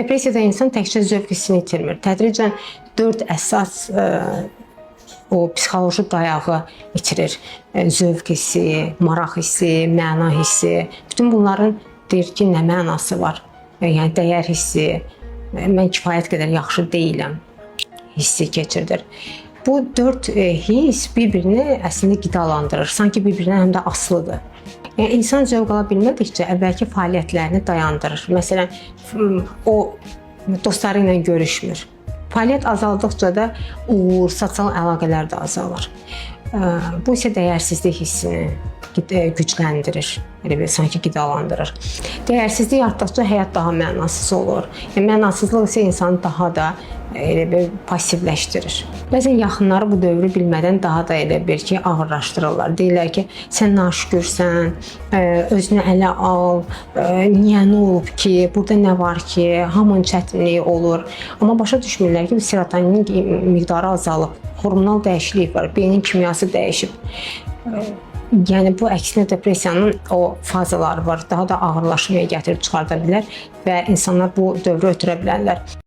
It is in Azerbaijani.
Depressiyada insan təkcə zövq hissini itirmir. Tədricən 4 əsas o psixoloji dayağı itirir. Zövq hissi, maraq hissi, məna hissi. Bütün bunların deyir ki, nə mənası var? Yəni dəyər hissi, mən kifayət qədər yaxşı deyiləm hissi keçirilir. Bu 4 hiss bir-birini əslində qidalandırır. Sanki bir-birinə həm də asılıdır. Yəni insan zövq ala bilmədikcə əvvəlki fəaliyyətlərini dayandırır. Məsələn, o dostları ilə görüşmür. Fəaliyyət azaldıqca da uğur, sosial əlaqələr də azalır. Bu isə dəyərsizlik hissini gücləndirir, sanki qidalandırır. Dəyərsizlik artdıqca həyat daha mənasız olur. Mənasızlıq isə insanı daha da passivləşdirir. Bəzən yaxınları bu dövrü bilmədən daha da ağırlaşdırırlar. Deyirlər ki, sən naşükürsən, özünü ələ al, niyə nə olub ki, burada nə var ki, hamının çətinliyi olur. Amma başa düşmürlər ki, serotoninin miqdarı azalıb, hormonal dəyişiklik var, beynin kimyası dəyişib. Yəni bu əksinə depressiyanın o fazaları var, daha da ağırlaşmaya gətirib çıxarda bilər və insanlar bu dövrü ötürə bilərlər.